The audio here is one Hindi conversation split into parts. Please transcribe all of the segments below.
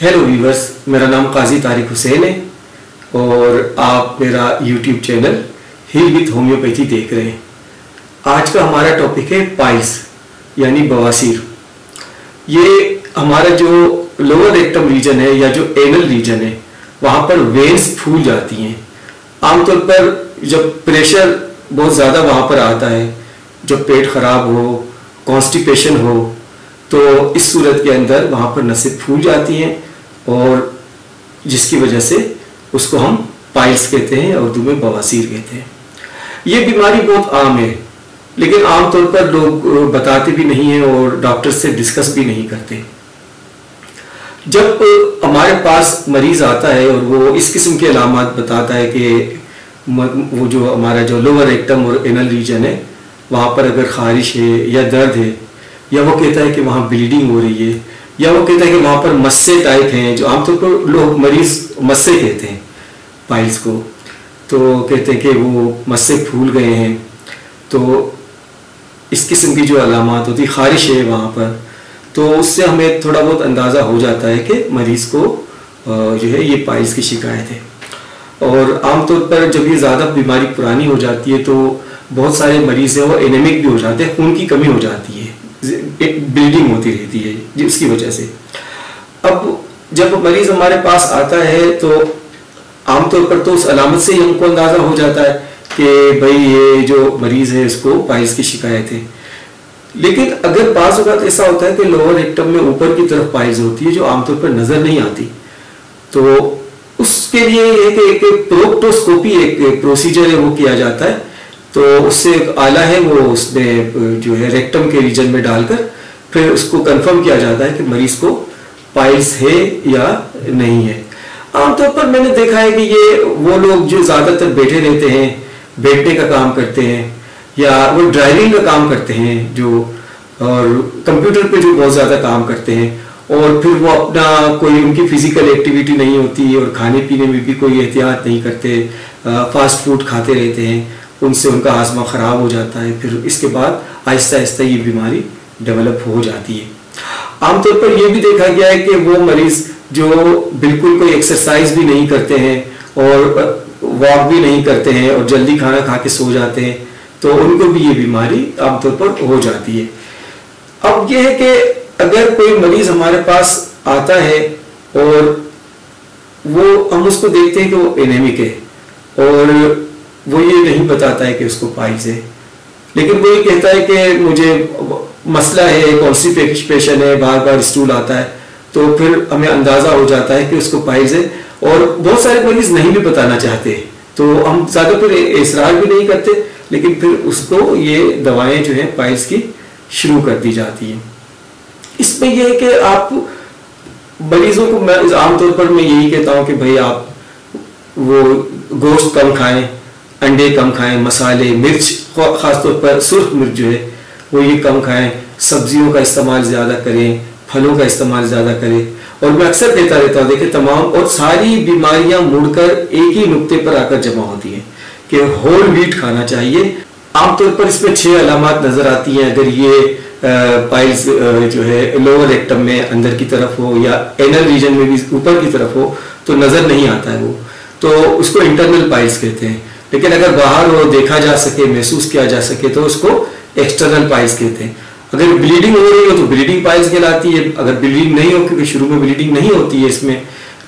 हेलो व्यूवर्स, मेरा नाम काजी तारिक हुसैन है और आप मेरा YouTube channel heal with homeopathy देख रहे हैं। आज का हमारा टॉपिक है पाइल्स यानी बवासीर। ये हमारा जो लोअर रेक्टम रीजन है या जो एनल रीजन है वहाँ पर वेन्स फूल जाती हैं। आमतौर पर जब प्रेशर बहुत ज़्यादा वहाँ पर आता है, जब पेट खराब हो, कॉन्स्टिपेशन हो, तो इस सूरत के अंदर वहाँ पर नसें फूल जाती हैं और जिसकी वजह से उसको हम पाइल्स कहते हैं, उर्दू में बवासीर कहते हैं। ये बीमारी बहुत आम है, लेकिन आमतौर पर लोग बताते भी नहीं हैं और डॉक्टर से डिस्कस भी नहीं करते। जब हमारे पास मरीज आता है और वो इस किस्म के अलामात बताता है कि वो जो हमारा जो लोअर रेक्टम और एनल रीजन है वहाँ पर अगर खारिश है या दर्द है, या वो कहता है कि वहाँ ब्लीडिंग हो रही है, या वो कहता है कि वहाँ पर मस्से टाइप हैं, जो आमतौर पर लोग मरीज मस्से कहते हैं पाइल्स को, तो कहते हैं कि वो मस्से फूल गए हैं। तो इस किस्म की जो अलामात होती, खारिश है वहाँ पर, तो उससे हमें थोड़ा बहुत अंदाज़ा हो जाता है कि मरीज़ को जो है ये पाइल्स की शिकायत है। और आमतौर पर जब ये ज़्यादा बीमारी पुरानी हो जाती है तो बहुत सारे मरीज़ हैं वो एनेमिक भी हो जाते हैं, खून की कमी हो जाती है, एक ब्लीडिंग होती रहती है जिसकी वजह से। अब जब मरीज़ हमारे पास आता है तो आमतौर पर तो उस अलामत से ही हमको अंदाज़ा हो जाता है कि भाई ये जो मरीज़ है इसको पाइल्स की शिकायत है। लेकिन अगर बाज़ वक़्त ऐसा होता है कि लोअर रेक्टम में ऊपर की तरफ पाइल्स होती है जो आमतौर पर नज़र नहीं आती, तो उसके लिए एक प्रोक्टोस्कोपी एक प्रोसीजर है वो किया जाता है। तो उससे एक आला है वो उसमें जो है रेक्टम के रीजन में डालकर फिर उसको कंफर्म किया जाता है कि मरीज को पाइल्स है या नहीं है। आमतौर पर मैंने देखा है कि ये वो लोग जो ज़्यादातर बैठे रहते हैं, बैठने का काम करते हैं, या वो ड्राइविंग का काम करते हैं जो, और कंप्यूटर पे जो बहुत ज़्यादा काम करते हैं, और फिर वो अपना कोई उनकी फिजिकल एक्टिविटी नहीं होती और खाने पीने में भी कोई एहतियात नहीं करते, फास्ट फूड खाते रहते हैं, उनसे उनका आज़मा ख़राब हो जाता है। फिर इसके बाद आहिस्ता आहिस्ता ये बीमारी डेवलप हो जाती है। आमतौर पर यह भी देखा गया है कि वो मरीज़ जो बिल्कुल कोई एक्सरसाइज भी नहीं करते हैं और वॉक भी नहीं करते हैं और जल्दी खाना खा के सो जाते हैं, तो उनको भी ये बीमारी आमतौर पर हो जाती है। अब यह है कि अगर कोई मरीज़ हमारे पास आता है और वो हम उसको देखते हैं कि वो एनेमिक है और वो ये नहीं बताता है कि उसको पाइल्स है, लेकिन वो ये कहता है कि मुझे मसला है, कॉन्स्टिपेशन है, बार बार स्टूल आता है, तो फिर हमें अंदाज़ा हो जाता है कि उसको पाइल्स है। और बहुत सारे मरीज नहीं भी बताना चाहते, तो हम ज़्यादा फिर इसरार भी नहीं करते, लेकिन फिर उसको ये दवाएं जो हैं पाइल्स की शुरू कर दी जाती हैं। इसमें यह है कि आप मरीजों को, मैं आमतौर पर मैं यही कहता हूँ कि भाई आप वो गोश्त कम खाएं, अंडे कम खाएं, मसाले, मिर्च, ख़ासतौर पर सुर्ख मिर्च जो है वो ये कम खाएं, सब्जियों का इस्तेमाल ज़्यादा करें, फलों का इस्तेमाल ज़्यादा करें। और मैं अक्सर कहता रहता हूँ, देखिए तमाम और सारी बीमारियां मुड़कर एक ही नुक्ते पर आकर जमा होती हैं कि होल व्हीट खाना चाहिए। आमतौर पर इसमें 6 अलामात नज़र आती हैं। अगर ये पाइल्स जो है लोअर रेक्टम में अंदर की तरफ हो या एनल रीजन में भी ऊपर की तरफ हो तो नज़र नहीं आता है वो, तो उसको इंटरनल पाइल्स कहते हैं। लेकिन अगर बाहर हो, देखा जा सके, महसूस किया जा सके, तो उसको एक्सटर्नल पाइल्स कहते हैं। अगर ब्लीडिंग हो रही हो तो ब्लीडिंग पाइल्स कहलाती है। अगर ब्लीडिंग नहीं हो, क्योंकि शुरू में ब्लीडिंग नहीं होती है इसमें,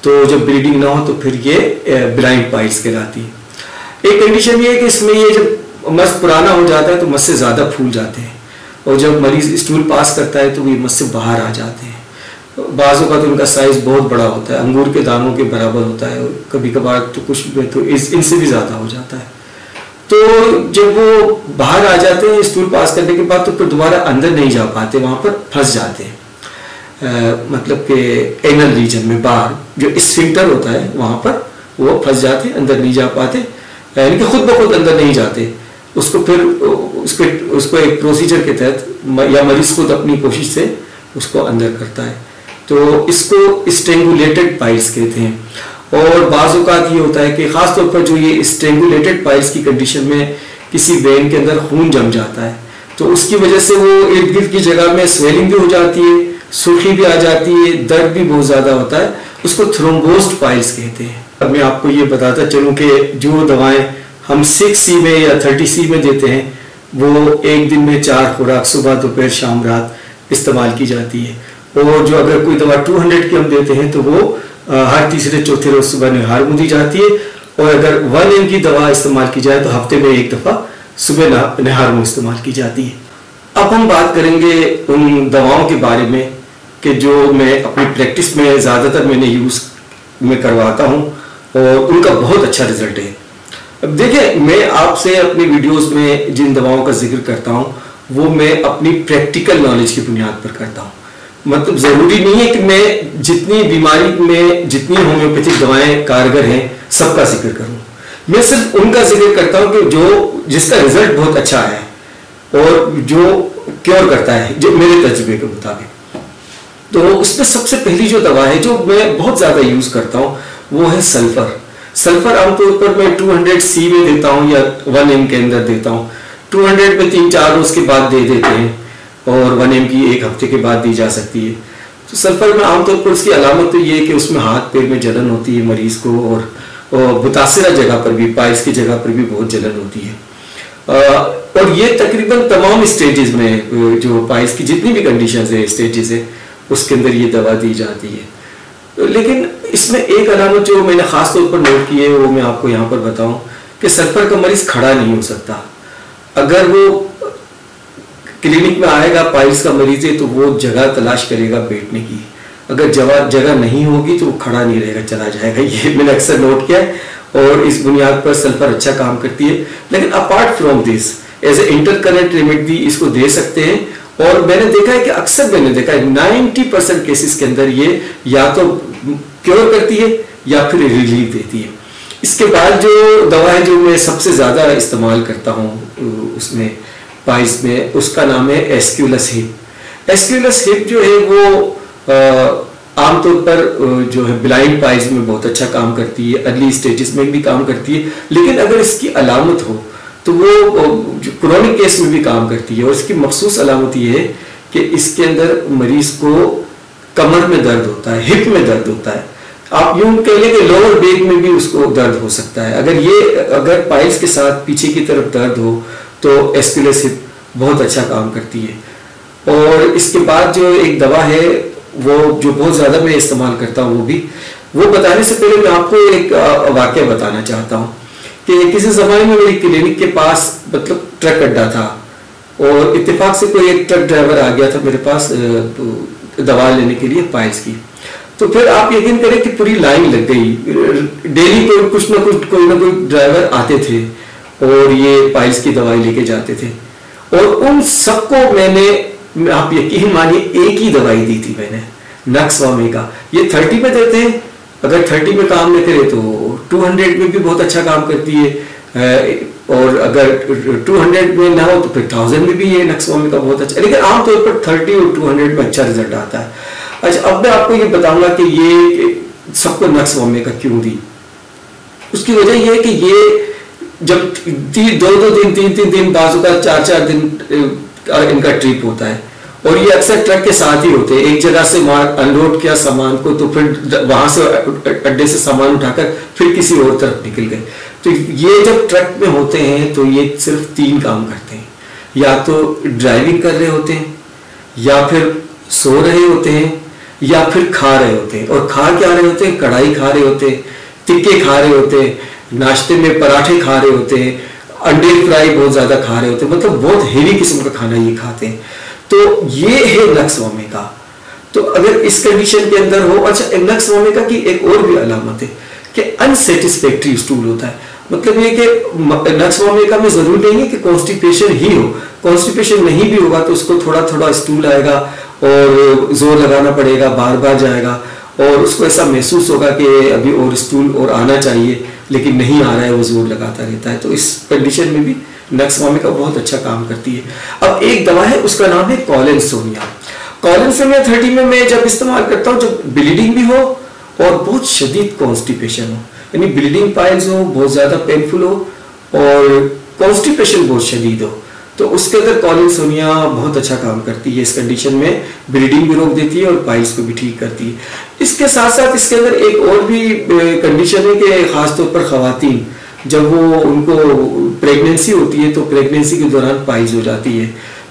तो जब ब्लीडिंग ना हो तो फिर ये ब्लाइंड पाइल्स कहलाती है। एक कंडीशन ये है कि इसमें ये जब मस पुराना हो जाता है तो मस से ज़्यादा फूल जाते हैं, और जब मरीज स्टूल पास करता है तो ये मस से बाहर आ जाते हैं। बाज़ों का तो उनका साइज बहुत बड़ा होता है, अंगूर के दानों के बराबर होता है, कभी कभार तो कुछ तो इनसे भी ज़्यादा हो जाता है। तो जब वो बाहर आ जाते हैं स्टूल पास करने के बाद, तो फिर दोबारा अंदर नहीं जा पाते, वहाँ पर फंस जाते हैं। मतलब कि एनल रीजन में बाहर जो स्फिंक्टर होता है वहाँ पर वो फंस जाते हैं, अंदर नहीं जा पाते, यानी कि खुद ब खुद अंदर नहीं जाते। उसको फिर उसको एक प्रोसीजर के तहत या मरीज खुद अपनी कोशिश से उसको अंदर करता है, तो इसको स्ट्रेंगुलेटेड पाइल्स कहते हैं। और बाज़ औक़ात ये होता है कि ख़ासतौर पर जो ये स्ट्रेंगुलेटेड पाइल्स की कंडीशन में किसी वेन के अंदर खून जम जाता है, तो उसकी वजह से वो इर्द गिर्द की जगह में स्वेलिंग भी हो जाती है सुर्खी भी आ जाती है, दर्द भी बहुत ज़्यादा होता है, उसको थ्रोम्बोस्ड पाइल्स कहते हैं। अब मैं आपको ये बताता चलूँ कि जो दवाएं हम 6C में या 30C में देते हैं वो एक दिन में 4 खुराक सुबह दोपहर शाम रात इस्तेमाल की जाती है। और जो अगर कोई दवा 200 की हम देते हैं तो वो हर तीसरे चौथे रोज सुबह निहार मुंदी जाती है। और अगर 1 mg की दवा इस्तेमाल की जाए तो हफ्ते में एक दफ़ा सुबह निहार मुंह इस्तेमाल की जाती है। अब हम बात करेंगे उन दवाओं के बारे में कि जो मैं अपनी प्रैक्टिस में ज़्यादातर मैंने यूज़ में करवाता हूँ और उनका बहुत अच्छा रिजल्ट है। अब देखिए, मैं आपसे अपनी वीडियोस में जिन दवाओं का जिक्र करता हूँ वो मैं अपनी प्रैक्टिकल नॉलेज की बुनियाद पर करता हूँ। मतलब ज़रूरी नहीं है कि मैं जितनी बीमारी में जितनी होम्योपैथिक दवाएं कारगर हैं सबका जिक्र करूँ। मैं सिर्फ उनका जिक्र करता हूँ कि जिसका रिजल्ट बहुत अच्छा है और जो क्योर करता है जो मेरे तजुर्बे के मुताबिक। तो उसमें सबसे पहली जो दवा है जो मैं बहुत ज़्यादा यूज़ करता हूँ वो है सल्फर। सल्फर आमतौर पर मैं 200C में देता हूँ या 1 mg के अंदर देता हूँ। 200 में 3-4 रोज के बाद दे देते हैं और 1 mg एक हफ्ते के बाद दी जा सकती है। तो सल्फर में आमतौर पर उसकी अलामत तो ये है कि उसमें हाथ पैर में जलन होती है मरीज को और मुतासिरा जगह पर भी, पाइल्स की जगह पर भी बहुत जलन होती है। और ये तकरीबन तमाम स्टेजेस में जो पाइल्स की जितनी भी कंडीशंस है स्टेजेस है उसके अंदर ये दवा दी जाती है। लेकिन इसमें एक अलामत जो मैंने खास तौर पर नोट की है वो मैं आपको यहाँ पर बताऊं कि सल्फर का मरीज खड़ा नहीं हो सकता। अगर वो क्लिनिक में आएगा पाइल्स का मरीज है तो वो जगह तलाश करेगा बैठने की। अगर जगह नहीं होगी तो वो खड़ा नहीं रहेगा, चला जाएगा। ये मैंने अक्सर नोट किया है और इस बुनियाद पर सल्फर अच्छा काम करती है। लेकिन apart from this as a intercurrent remedy इसको दे सकते हैं। और मैंने देखा है कि अक्सर मैंने देखा है 90% केसेस के अंदर ये या तो क्योर करती है या फिर रिलीफ देती है। इसके बाद जो दवा है जो मैं सबसे ज़्यादा इस्तेमाल करता हूँ उसमें पाइल्स में, उसका नाम है एस्क्यूलस हिप। एस्क्यूलस हिप जो है वो आमतौर पर जो है ब्लाइंड पाइल्स में बहुत अच्छा काम करती है, अर्ली स्टेजेस में भी काम करती है। लेकिन अगर इसकी अलामत हो तो वो क्रोनिक केस में भी काम करती है। और इसकी मखसूस अलामत ये है कि इसके अंदर मरीज को कमर में दर्द होता है, हिप में दर्द होता है। आप यूं कह लें कि लोअर बैक में भी उसको दर्द हो सकता है। अगर पाइल्स के साथ पीछे की तरफ दर्द हो तो एस्क्यूलस हिप बहुत अच्छा काम करती है। और इसके बाद जो एक दवा है वो जो बहुत ज़्यादा मैं इस्तेमाल करता हूँ वो बताने से पहले मैं आपको एक वाक़या बताना चाहता हूँ कि किसी ज़माने में मेरी क्लिनिक के पास मतलब ट्रक अड्डा था और इत्तेफाक से कोई एक ट्रक ड्राइवर आ गया था मेरे पास दवा लेने के लिए पाइल्स की। तो फिर आप यकीन करें कि पूरी लाइन लग गई। डेली कोई ना कोई ड्राइवर आते थे और ये पाइल्स की दवाई लेके जाते थे। और उन सबको मैंने, आप यकीन मानिए, एक ही दवाई दी थी मैंने, नक्सवामेगा। ये 30 में देते हैं, अगर 30 में काम न करे तो 200 में भी बहुत अच्छा काम करती है। और अगर 200 में ना हो तो फिर 1000 में भी ये नक्सवामेगा बहुत अच्छा। लेकिन आमतौर पर 30 और 200 में अच्छा रिजल्ट आता है। अच्छा, अब मैं आपको ये बताऊंगा कि ये सबको नक्सवामेगा क्यों दी। उसकी वजह ये है कि ये जब 2-2 दिन 3-3 दिन बाजू का 4-4 दिन इनका ट्रिप होता है और ये अक्सर ट्रक के साथ ही होते हैं। एक जगह से अनलोड किया सामान को तो फिर वहां से अड्डे से सामान उठाकर फिर किसी और तरफ निकल गए। तो ये जब ट्रक में होते हैं तो ये सिर्फ 3 काम करते हैं, या तो ड्राइविंग कर रहे होते हैं, या फिर सो रहे होते हैं, या फिर खा रहे होते हैं। और खा क्या रहे होते हैं? कढ़ाई खा रहे होते हैं, टिक्के खा रहे होते हैं, नाश्ते में पराठे खा रहे होते हैं, अंडे फ्राई बहुत ज्यादा खा रहे होते हैं, मतलब बहुत हेवी किस्म का खाना ये खाते हैं। तो ये है नक्सवामेगा। तो अगर इस कंडीशन के अंदर हो, अच्छा, नक्सवामेगा की एक और भी अलामत है कि अनसेटिस्फैक्टरी स्टूल होता है। मतलब ये कि नक्सवामेगा में जरूरी नहीं है कि कॉन्स्टिपेशन ही हो, कॉन्स्टिपेशन नहीं भी होगा तो उसको थोड़ा थोड़ा स्टूल आएगा और जोर लगाना पड़ेगा, बार बार जाएगा और उसको ऐसा महसूस होगा कि अभी और स्टूल और आना चाहिए लेकिन नहीं आ रहा है, वो जोर लगाता रहता है। तो इस कंडीशन में भी नक्सवामेगा बहुत अच्छा काम करती है। अब एक दवा है, उसका नाम है कॉलिनसोनिया। कॉलिनसोनिया 30 में मैं जब इस्तेमाल करता हूँ जब ब्लीडिंग भी हो और बहुत शदीद कॉन्स्टिपेशन हो, यानी ब्लीडिंग पाइल्स हो, बहुत ज़्यादा पेनफुल हो और कॉन्स्टिपेशन बहुत शदीद हो, तो उसके अंदर कॉलिनसोनिया बहुत अच्छा काम करती है। इस कंडीशन में ब्लीडिंग भी रोक देती है और पाइल्स को भी ठीक करती है। इसके साथ साथ इसके अंदर एक और भी कंडीशन है कि खासतौर पर ख़वातीन जब वो उनको प्रेगनेंसी होती है तो प्रेगनेंसी के दौरान पाइल्स हो जाती है,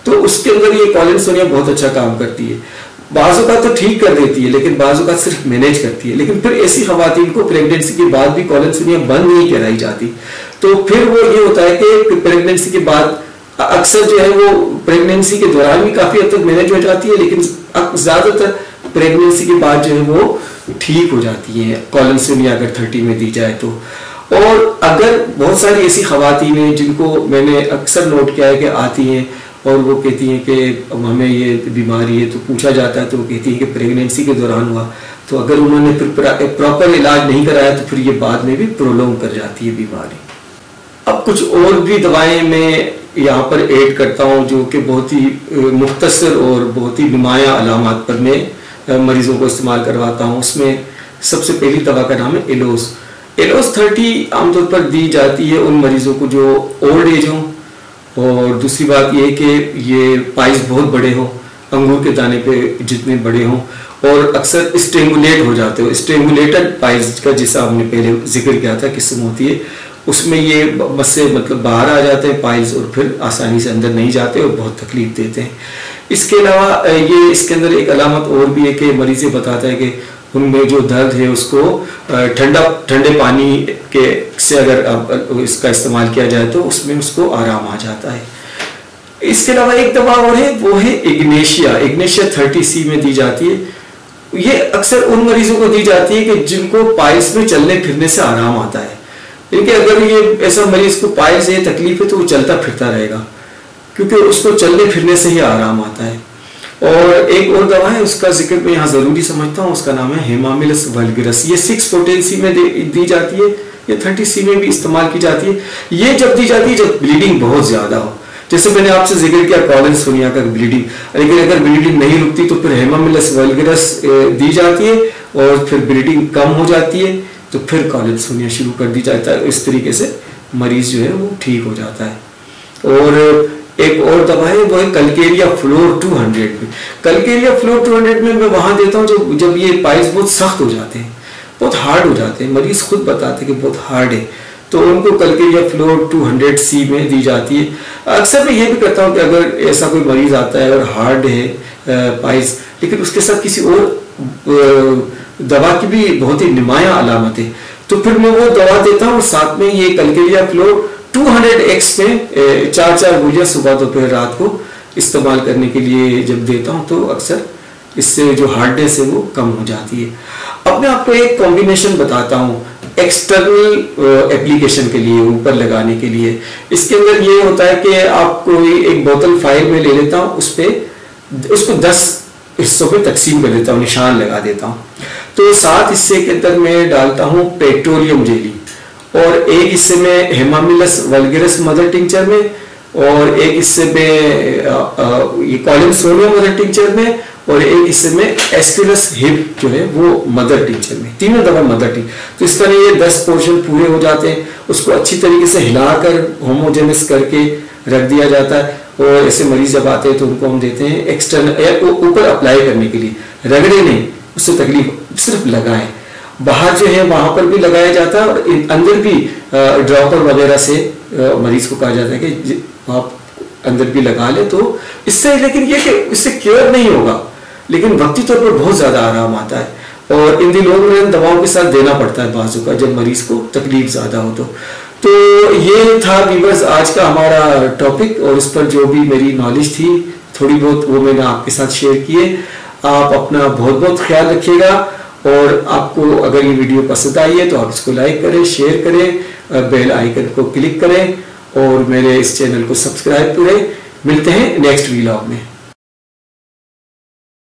तो उसके अंदर ये कॉलिनसोनिया बहुत अच्छा काम करती है। बाज़ों का तो ठीक कर देती है लेकिन बाज़ों का सिर्फ मैनेज करती है। लेकिन फिर ऐसी ख़वातीन को प्रेगनेंसी के बाद भी कॉलिनसोनिया बंद नहीं कराई जाती, तो फिर वो ये होता है कि प्रेगनेंसी के बाद अक्सर जो है वो प्रेगनेंसी के दौरान भी काफ़ी हद तक मैनेज हो जाती है, लेकिन ज़्यादातर प्रेगनेंसी के बाद जो है वो ठीक हो जाती है कॉलिनसोनिया अगर 30 में दी जाए तो। और अगर बहुत सारी ऐसी ख़वातीन हैं जिनको मैंने अक्सर नोट किया है कि आती हैं और वो कहती हैं कि हमें ये बीमारी है, तो पूछा जाता है तो वो कहती हैं कि प्रेगनेंसी के दौरान हुआ, तो अगर उन्होंने फिर प्रॉपर इलाज नहीं कराया तो फिर ये बाद में भी प्रोलॉन्ग कर जाती है बीमारी। अब कुछ और भी दवाएं मैं यहाँ पर ऐड करता हूँ जो कि बहुत ही मुख्तसर और बहुत ही नुमाया अलामात पर मैं मरीज़ों को इस्तेमाल करवाता हूँ। उसमें सबसे पहली दवा का नाम है एलोस। एलोस 30 आमतौर पर दी जाती है उन मरीज़ों को जो ओल्ड एज हों, और दूसरी बात यह कि ये पाइल्स बहुत बड़े हों, अंगूर के दाने पे जितने बड़े हों, और अक्सर स्ट्रेंगुलेट हो जाते हो। स्ट्रेंगुलेटेड पाइल्स का जैसा हमने पहले जिक्र किया था किस्म होती है, उसमें ये बस से मतलब बाहर आ जाते हैं पाइल्स और फिर आसानी से अंदर नहीं जाते और बहुत तकलीफ देते हैं। इसके अलावा ये इसके अंदर एक अलामत और भी है कि मरीज़ बताता है कि उनमें जो दर्द है उसको ठंडे पानी के से अगर इसका इस्तेमाल किया जाए तो उसमें उसको आराम आ जाता है। इसके अलावा एक दवा और है, वो है इग्नेशिया। इग्नेशिया 30C में दी जाती है। ये अक्सर उन मरीजों को दी जाती है कि जिनको पाइल्स में चलने फिरने से आराम आता है। क्योंकि अगर ये ऐसा मरीज को पाइल्स से तकलीफ है तो वो चलता फिरता रहेगा, क्योंकि उसको चलने फिरने से ही आराम आता है। और एक और दवा है उसका जिक्र मैं यहाँ जरूरी समझता हूँ, उसका नाम है हेमामिलस वल्गरस। ये 6 पोटेंसी में दी जाती है, ये 30C में भी इस्तेमाल की जाती है। ये जब दी जाती है जब ब्लीडिंग बहुत ज्यादा हो, जैसे मैंने आपसे जिक्र किया कॉलिनसोनिया का ब्लीडिंग, लेकिन अगर ब्लीडिंग नहीं रुकती तो फिर हेमामिलस वल्गरस दी जाती है, और फिर ब्लीडिंग कम हो जाती है तो फिर कॉलिनसोनिया शुरू कर दी जाता है। इस तरीके से मरीज जो है वो ठीक हो जाता है। और एक और दवा है वो है कलकेरिया फ्लोर 200 में। कलकेरिया फ्लोर 200 में मैं वहां देता हूँ जब ये पाइल्स बहुत सख्त हो जाते हैं, बहुत हार्ड हो जाते हैं, मरीज खुद बताते हैं कि बहुत हार्ड है, तो उनको कलकेरिया फ्लोर 200C में दी जाती है। अक्सर मैं ये भी करता हूँ कि अगर ऐसा कोई मरीज आता है और हार्ड है पाइल्स, लेकिन उसके साथ किसी और दवा की भी बहुत ही नुमाया अलामत है, तो फिर मैं वो दवा देता हूँ और साथ में ये कलकेरिया फ्लोर 200X में 4 गोलियां सुबह दोपहर रात को इस्तेमाल करने के लिए जब देता हूँ तो अक्सर इससे जो हार्डनेस है वो कम हो जाती है। अब मैं आपको एक कॉम्बिनेशन बताता हूँ एक्सटर्नल एप्लीकेशन के लिए, ऊपर लगाने के लिए। इसके अंदर ये होता है कि आप कोई एक बोतल फाइल में ले लेता हूँ, उसको 10 हिस्सों पे तकसीम कर देता हूँ, निशान लगा देता हूँ। तो 7 हिस्से के अंदर मैं डालता हूँ पेट्रोलियम जेली, और एक हिस्से में हेमामिलस वल्गरस मदर टिंचर में, और एक हिस्से में ये कॉलिनसोनिया मदर टिंचर में, और एक हिस्से में एस्क्यूलस हिप जो है वो मदर टिंचर में। तीनों दवा मदर टिंचर। तो इस तरह ये 10 पोर्शन पूरे हो जाते हैं। उसको अच्छी तरीके से हिलाकर होमोजेनस करके रख दिया जाता है, और ऐसे मरीज जब आते हैं तो उनको हम देते हैं एक्सटर्नल ऊपर अप्लाई करने के लिए, रगड़े नहीं, उससे तकलीफ सिर्फ लगाएं। बाहर जो है वहां पर भी लगाया जाता है, और अंदर भी ड्रॉपर वगैरह से मरीज को कहा जाता है कि आप अंदर भी लगा ले, तो इससे, लेकिन ये कि इससे क्योर नहीं होगा, लेकिन वक्ती तौर पर बहुत ज्यादा आराम आता है। और इन दी लॉन्ग रन दवाओं के साथ देना पड़ता है बाजू का जब मरीज को तकलीफ ज्यादा हो तो ये था व्यूअर्स आज का हमारा टॉपिक, और इस पर जो भी मेरी नॉलेज थी थोड़ी बहुत वो मैंने आपके साथ शेयर किए। आप अपना बहुत बहुत ख्याल रखिएगा, और आपको अगर ये वीडियो पसंद आई है तो आप इसको लाइक करें, शेयर करें, बेल आइकन को क्लिक करें, और मेरे इस चैनल को सब्सक्राइब करें। मिलते हैं नेक्स्ट व्लॉग में।